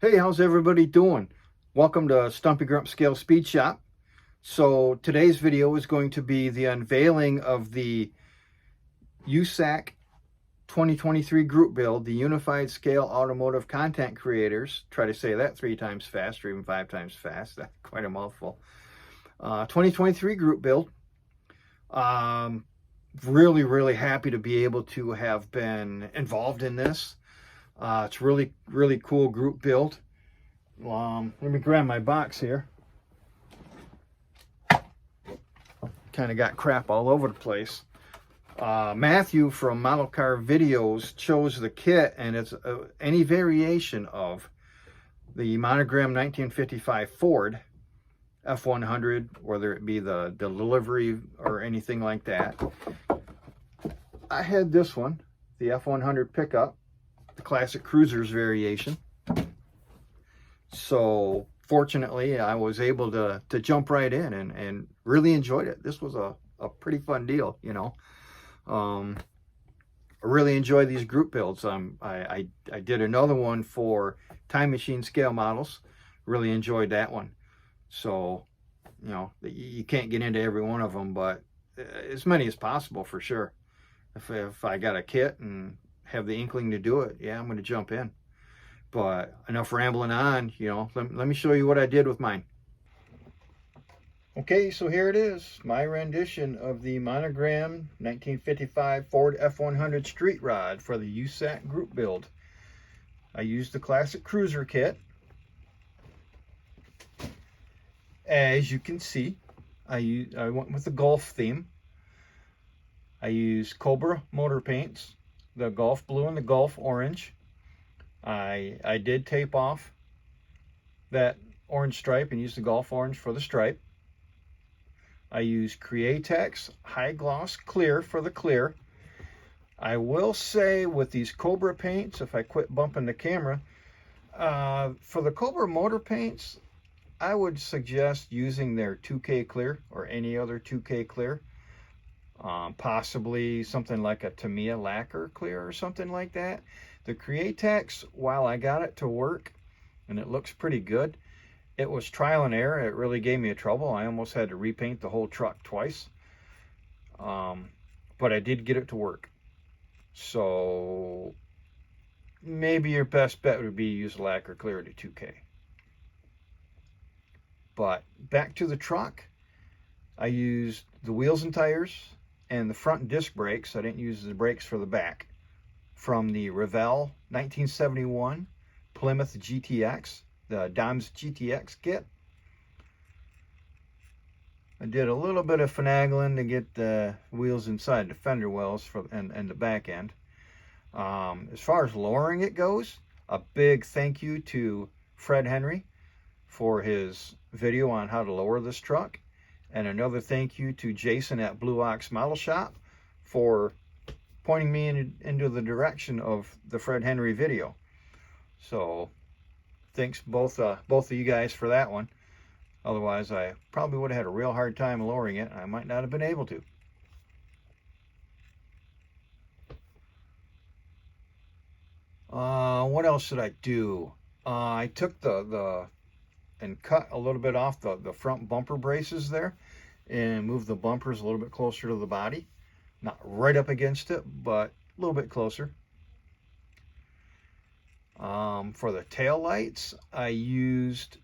Hey, how's everybody doing? Welcome to Stumpy Grump Scale Speed Shop. So today's video is going to be the unveiling of the USACC 2023 group build, the Unified Scale Automotive Content Creators. Try to say that 3 times fast or even 5 times fast. That's quite a mouthful. 2023 group build. Really happy to be able to have been involved in this. It's really cool group build. Let me grab my box here. Kind of got crap all over the place. Matthew from Model Car Videos chose the kit, and it's any variation of the Monogram 1955 Ford F100, whether it be the delivery or anything like that. I had this one, the F100 pickup, the classic cruisers variation. So fortunately I was able to jump right in and really enjoyed it. This was a pretty fun deal, you know. I really enjoy these group builds. I did another one for Time Machine scale models. Really enjoyed that one. So, you know, you can't get into every one of them, but as many as possible for sure. If I got a kit and have the inkling to do it, yeah, I'm going to jump in. But enough rambling on, you know, let me show you what I did with mine. Okay, so here it is, my rendition of the Monogram 1955 Ford F100 street rod for the USACC group build. I used the classic cruiser kit. As you can see, I went with the Golf theme. I used Cobra motor paints, the Golf blue and the Golf orange. I did tape off that orange stripe and use the Golf orange for the stripe. I use Createx High Gloss Clear for the clear. I will say with these Cobra paints, if I quit bumping the camera, for the Cobra motor paints, I would suggest using their 2K clear or any other 2K clear. Possibly something like a Tamiya lacquer clear or something like that. The Createx, while I got it to work and it looks pretty good, it was trial and error. It really gave me a trouble. I almost had to repaint the whole truck twice. But I did get it to work. So maybe your best bet would be use lacquer clear to 2K. But back to the truck, I used the wheels and tires and the front disc brakes. I didn't use the brakes for the back. From the Revell 1971 Plymouth GTX, the Dom's GTX kit. I did a little bit of finagling to get the wheels inside the fender wells and the back end. As far as lowering it goes, a big thank you to Fred Henry for his video on how to lower this truck. And another thank you to Jason at Blue Ox Model Shop for pointing me into the direction of the Fred Henry video. So thanks both of you guys for that one. Otherwise I probably would have had a real hard time lowering it. I might not have been able to. What else should I do? I took and cut a little bit off the front bumper braces there and moved the bumpers a little bit closer to the body. Not right up against it, but a little bit closer. For the tail lights, I used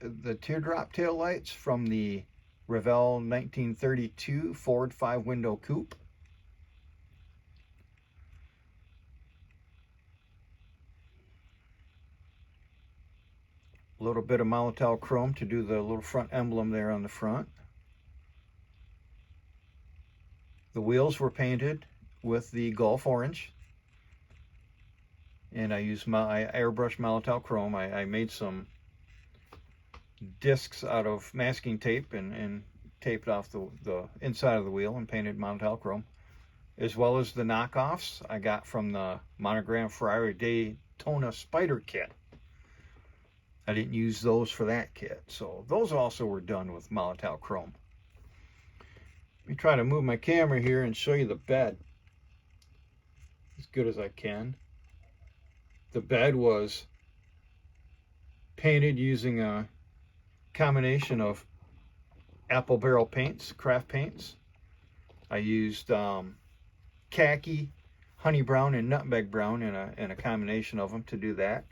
the teardrop tail lights from the Revell 1932 Ford 5-window coupe. A little bit of Molotow chrome to do the little front emblem there on the front. The wheels were painted with the Golf orange, and I used my airbrush Molotow chrome. I made some discs out of masking tape and taped off the inside of the wheel and painted Molotow chrome, as well as the knockoffs I got from the Monogram Ferrari Daytona Spider kit. I didn't use those for that kit, so those also were done with Molotow chrome. Let me try to move my camera here and show you the bed as good as I can. The bed was painted using a combination of apple barrel paints, craft paints. I used khaki, honey brown, and nutmeg brown in a combination of them to do that.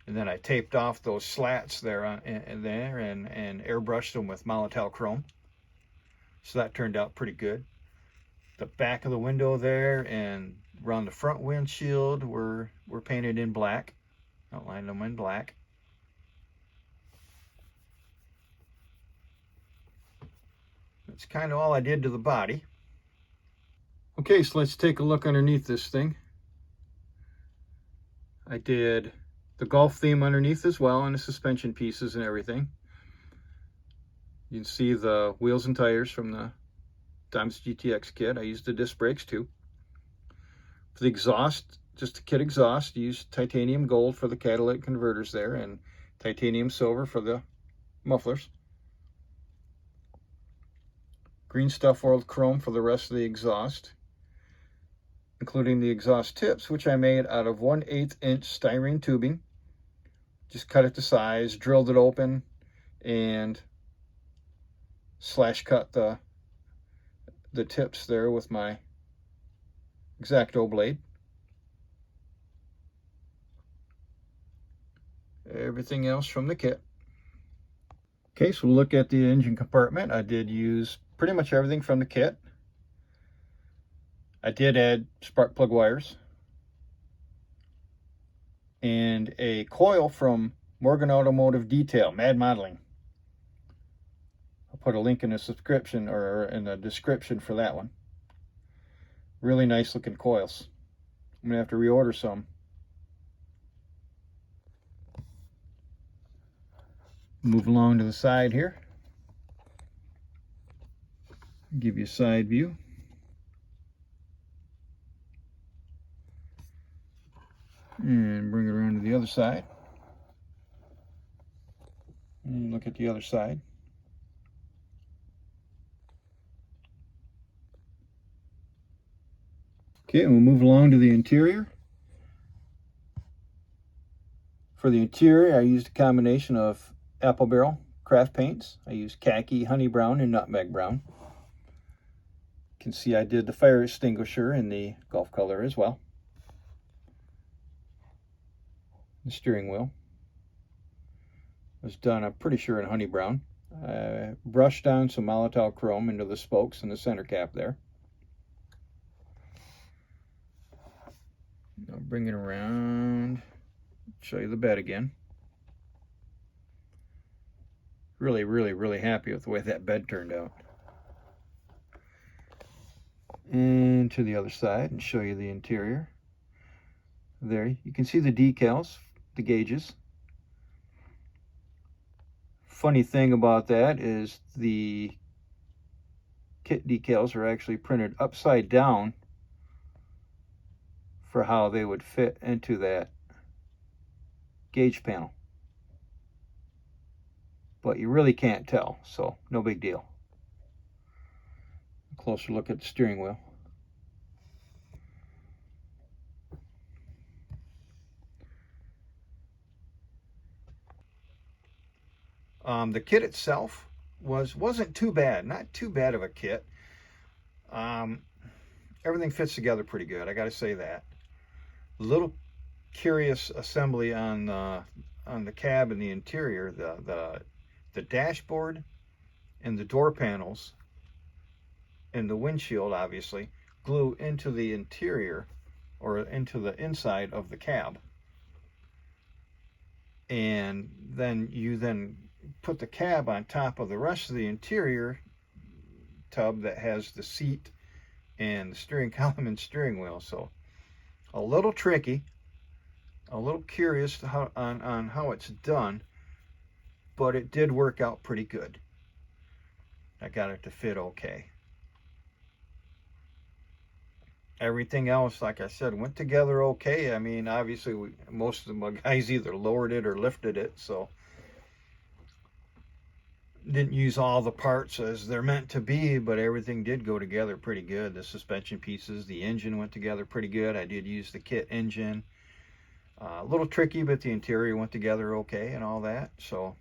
And then I taped off those slats there and airbrushed them with Molotow chrome. So that turned out pretty good. The back of the window there and around the front windshield were painted in black. Outlined them in black. That's kind of all I did to the body. Okay, so let's take a look underneath this thing. I did the Golf theme underneath as well, and the suspension pieces and everything. You can see the wheels and tires from the Dimes GTX kit. I used the disc brakes too. For the exhaust, just a kit exhaust, used titanium gold for the catalytic converters there and titanium silver for the mufflers. Green stuff world chrome for the rest of the exhaust, including the exhaust tips, which I made out of 1/8 inch styrene tubing. Just cut it to size, drilled it open, and slash cut the tips there with my X-Acto blade. Everything else from the kit. Okay, so we'll look at the engine compartment. I did use pretty much everything from the kit. I did add spark plug wires and a coil from Morgan Automotive Detail, Mad Modeling. I'll put a link in the subscription or in the description for that one. Really nice looking coils. I'm gonna have to reorder some. Move along to the side here. Give you a side view. And bring it around to the other side. And look at the other side. Okay, and we'll move along to the interior. For the interior, I used a combination of apple barrel craft paints. I used khaki, honey brown, and nutmeg brown. You can see I did the fire extinguisher in the Golf color as well. The steering wheel was done, I'm pretty sure, in honey brown. I brushed down some Molotow chrome into the spokes and the center cap there. I'll bring it around, show you the bed again. Really, really, really happy with the way that bed turned out. And to the other side and show you the interior. There, you can see the decals, the gauges. Funny thing about that is the kit decals are actually printed upside down for how they would fit into that gauge panel. But you really can't tell, so no big deal. A closer look at the steering wheel. The kit itself wasn't too bad, not too bad of a kit. Everything fits together pretty good, I gotta say that. A little curious assembly on the cab and the interior. The dashboard and the door panels and the windshield obviously glue into the interior or into the inside of the cab, and then you put the cab on top of the rest of the interior tub that has the seat and the steering column and steering wheel. So a little tricky, a little curious on how it's done, but it did work out pretty good. I got it to fit okay. Everything else, like I said, went together okay. I mean, obviously, most of the guys either lowered it or lifted it, so didn't use all the parts as they're meant to be, but everything did go together pretty good. The suspension pieces, the engine went together pretty good. I did use the kit engine. A little tricky, but the interior went together okay and all that. So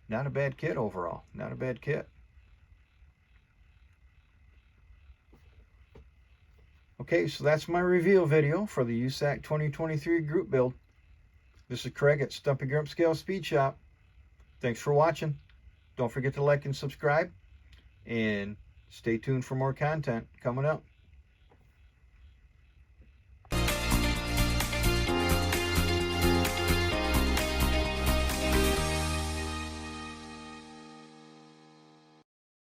not a bad kit overall. Not a bad kit. Okay, so that's my reveal video for the USACC 2023 group build. This is Craig at Stumpy Grump Scale Speed Shop. Thanks for watching. Don't forget to like and subscribe, and stay tuned for more content coming up.